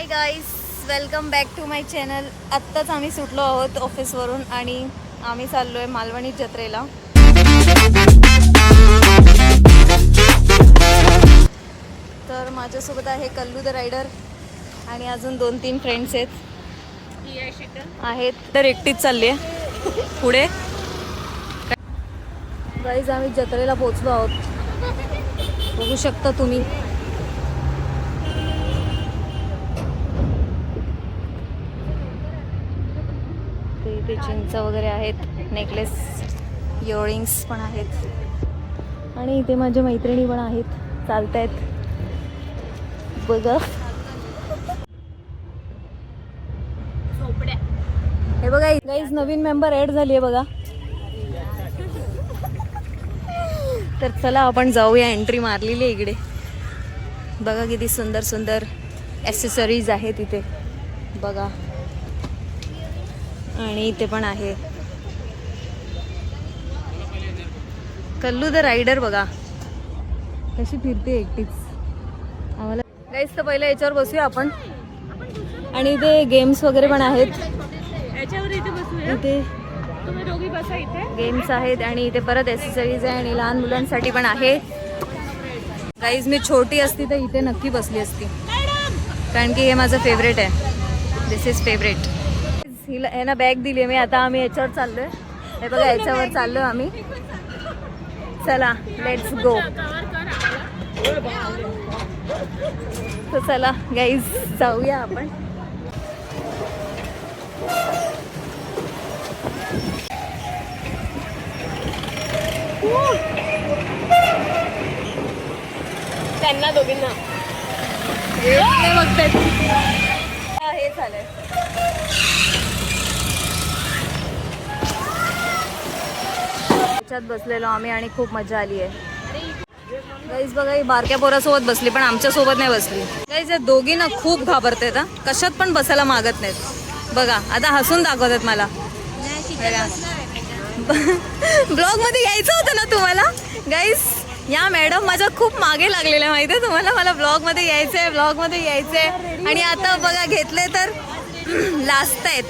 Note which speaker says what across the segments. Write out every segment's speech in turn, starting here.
Speaker 1: Guys, welcome back to my channel. आत्ताच आम्ही सुटलो आहोत ऑफिसवरून आणि आम्ही चाललो आहे मालवणी जत्रेला. तर माझ्यासोबत आहे कल्लू द रायडर आणि अजून 2-3 फ्रेंड्स आहेत. तर एकटीच चालली आहे पुढे. गाईज, आम्ही जत्रेला पोहोचलो आहोत, बघू शकता तुम्ही. ते चिंच वगैरे आहेत, नेकलेस, इयरिंग्स पण आहेत आणि इथे माझ्या मैत्रिणी पण आहेत, चालतायत बघा. हे बघा गाईज, नवीन मेंबर ऍड झाली आहे बघा. तर चला आपण जाऊया. एंट्री मारलेली आहे इकडे. बघा किती सुंदर सुंदर ॲक्सेसरीज आहेत इथे बघा. आणि इथे पण आहे कल्लू द रायडर. बघा कशी फिरते एकटीच. आम्हाला गाईस तर पहिलं याच्यावर बसूया आपण. आणि इथे गेम्स वगैरे पण आहेत. इथे गेम्स आहेत आणि इथे परत ॲक्सेसरीज आहे आणि लहान मुलांसाठी पण आहे. गाईज, मी छोटी असती तर इथे नक्की बसली असती, कारण की हे माझं फेवरेट आहे. दिस इज फेवरेट. हिला हे ना बॅग दिली मी. आता आम्ही याच्यावर चाललोय. हे बघा, याच्यावर चाललोय आम्ही. चला लेट्स गो. तर चला गाईज, जाऊया आपण. त्यांना दोघींना हे बघतात. हे झालंय. त्याच्यात बसलेलो आम्ही आणि खूप मजा आली आहे. गाईज बघा, ही बारक्या पोरासोबत बसली पण आमच्या सोबत नाही बसली. गाईज, या दोघी ना खूप घाबरतात हा. कशात पण बसायला मागत नाहीत. बघा आता हसून दाखवतात मला. ब्लॉग मध्ये यायचं होतं ना तुम्हाला. गाईज, या मॅडम माझ्या खूप मागे लागलेल्या माहिती आहे तुम्हाला. मला ब्लॉग मध्ये यायचंय, ब्लॉग मध्ये यायचंय आणि आता बघा घेतले तर लास्ट आहेत.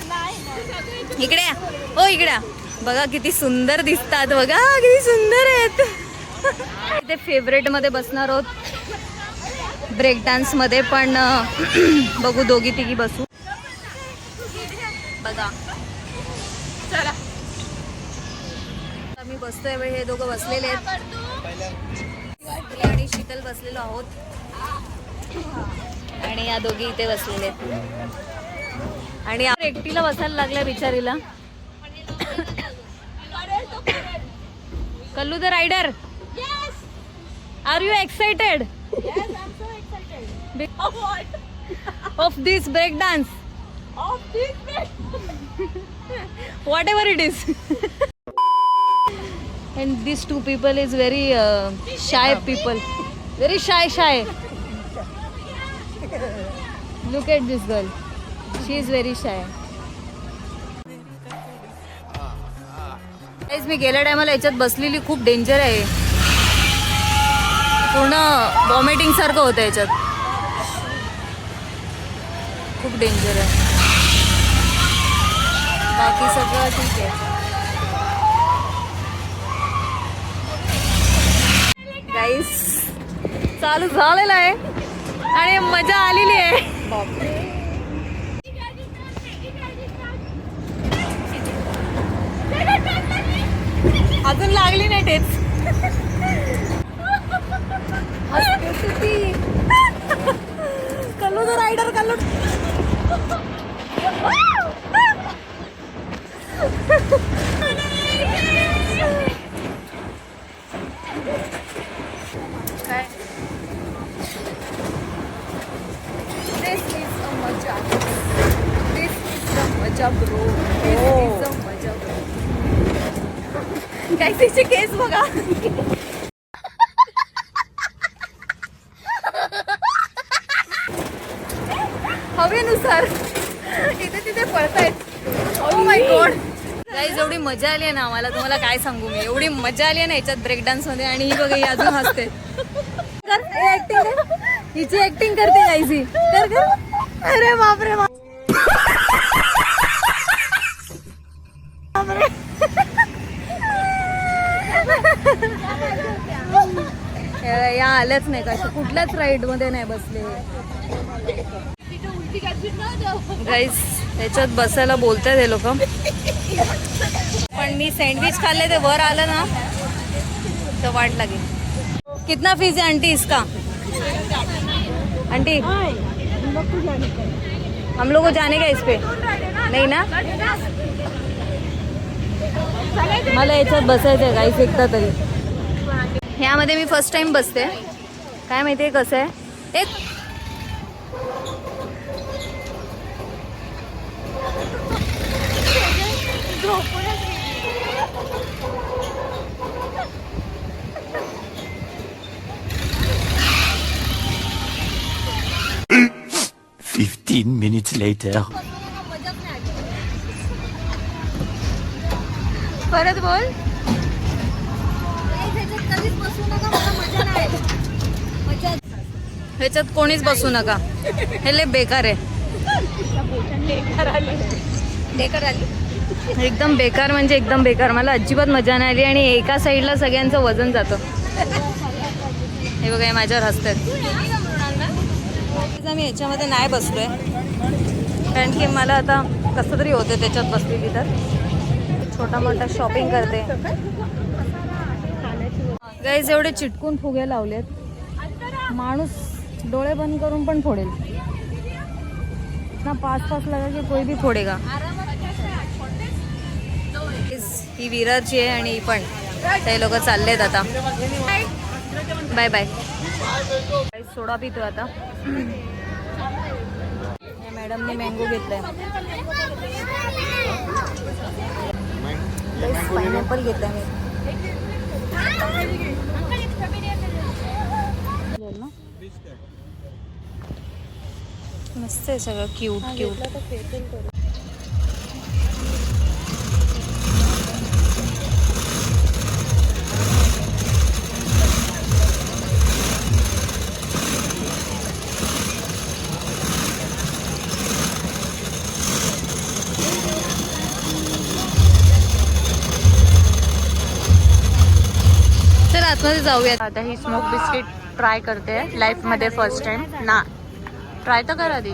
Speaker 1: इकडे ओ, इकडे बघा किती सुंदर दिसतात. बघा किती सुंदर आहेत. इथे फेवरेट मध्ये बसणार आहोत ब्रेक डान्स मध्ये पण. बघू दोघी तिघी बसू. बघा चला, आम्ही बसतोय. हे दोघं बसलेले आहेत आणि शीतल बसलेलो आहोत आणि या दोघी इथे बसलेले आहेत. आणि एकटीला बसायला लागल्या बिचारीला. Kallu the rider, are you excited of this break dance? Whatever it is. And these two people is very shy people, very shy. Look at this girl, she is very shy. Guys, मी गेल्या टायमाला याच्यात बसलेली. खूप danger आहे, पूर्ण vomiting सारखं होतं याच्यात. खूप डेंजर आहे. बाकी सगळं ठीक आहे. गाईस, चालू झालेलं आहे आणि मजा आलेली आहे. अजून लागली नाही टेच. Kallu the rider, Kallu. This is a मजा. This is a मजा bro. This is a मजा bro. Guys, तिचे केस बघा. हवेनुसार इथे तिथे पळतायत. Oh my God. गाईज, एवढी मजा आली आहे ना आम्हाला, तुम्हाला काय सांगू मी. एवढी मजा आली आहे ना याच्यात ब्रेक डान्स मध्ये. आणि ही बघा, ही अजून हसते. हिची ऍक्टिंग करते गाईज. ही कर कर अरे बापरे बापरे. या आल्याच नाही का कुठल्याच राईड मध्ये नाही बसले. गाईस याच्यात बसायला बोलतात हे लोक, पण मी सँडविच खाल्ले ते वर आलं ना तर वाट लागेल. कितना फीस है आंटी इसका? आंटी हम लोग को जाने का इस पे नाही ना. मला याच्यात बसायचं आहे गाईस एकदा तरी. ह्यामध्ये मी फर्स्ट टाइम बसते. काय माहिती आहे कसं आहे. एक
Speaker 2: 15 minutes later.
Speaker 1: परत बोल. ह्याच्यात कोणीच बसू नका. हे लय बेकार आहे. एकदम बेकार म्हणजे एकदम बेकार. मला अजिबात मजा नाही आली आणि एका साईडला सगळ्यांचं वजन जातं. हे बघा हे माझ्यावर हसतात. मी ह्याच्यामध्ये नाही बसलोय कारण की मला आता कसं तरी होतं त्याच्यात बसलेली. तर छोटा मोठा शॉपिंग करते. गाईज एवढे चिटकून फुगे लावलेत माणूस डोळे बंद करून पण फोडेल ना. 5 लगा की कोई भी फोडेगा. ही विरारची आहे आणि ही पण. ते लोक चाललेत आता. Bye bye. सोडा पितो आता. मॅडमने मँगो घेतलाय. पायनॅपल घेतलाय मी. मस्त आहे सगळं क्यूट क्यूट. चल आतमध्ये जाऊयात.
Speaker 3: आता ही स्मोक बिस्किट ट्राय करते लाईफ मध्ये फर्स्ट टाइम ना. ट्राय तर करा दी.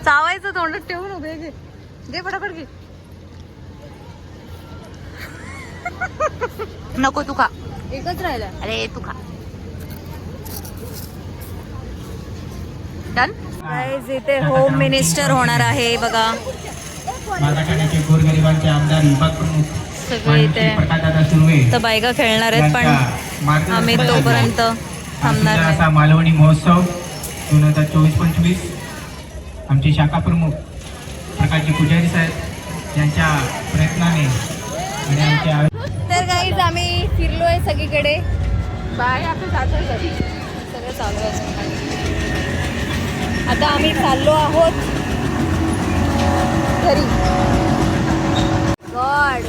Speaker 1: चावायचं तोंडात ठेवून उभे घे. घे फटाफट घे.
Speaker 3: नको तू खा.
Speaker 1: एकच राहिला.
Speaker 3: अरे तू खा. डन.
Speaker 1: गाईज इथे होम मिनिस्टर होणार आहे बघा.
Speaker 4: गोरगरिबांचे आमदार विभाग प्रमुख
Speaker 1: सगळे इथे
Speaker 4: प्रकाशदादा सुर्वे
Speaker 1: तर बायका खेळणार आहेत पण आम्ही तोपर्यंत थांबणार
Speaker 4: असा
Speaker 1: नाही.
Speaker 4: मालवणी महोत्सव 2024-25 आमचे शाखा प्रमुख प्रकाशजी पुजारी साहेब यांच्या प्रयत्नाने आणि आमच्या.
Speaker 1: तर गाईज आम्ही फिरलोय सगळीकडे.
Speaker 3: बाय. आपण जातोय घरी.
Speaker 1: सगळं चालू आहे. आता आम्ही चाललो आहोत घरी. गॉड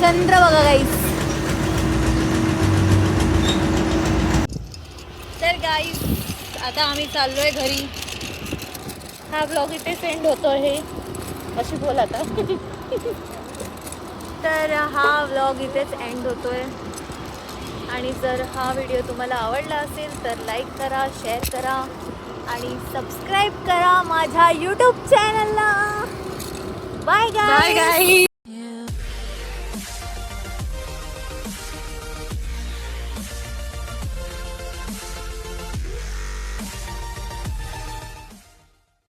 Speaker 1: चंद्र बघा गाईज. तर गाईज आता आम्ही चाललोय घरी.
Speaker 3: हा ब्लॉग इथे सेंड होतो. हे अशी बोल आता.
Speaker 1: तर हा व्लॉग इथेच एंड होतोय. आणि जर हा व्हिडिओ तुम्हाला आवडला असेल तर लाईक करा, शेअर करा आणि सबस्क्राईब करा माझ्या यूट्यूब चॅनलला. Bye guys.